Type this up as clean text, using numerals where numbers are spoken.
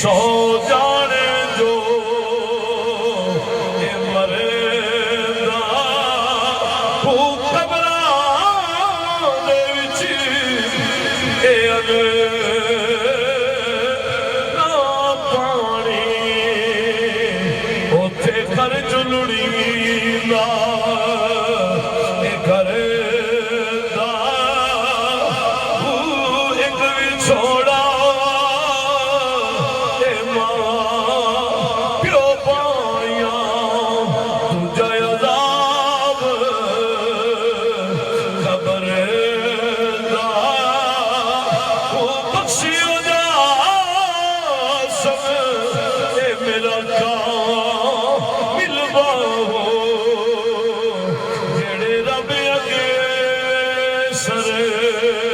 सौ जाने जो मरेंदा कबरां दे विच ना पानी उथे घर चुलड़ी ना घर एक विछोड़ा जेड़े रब अगे सर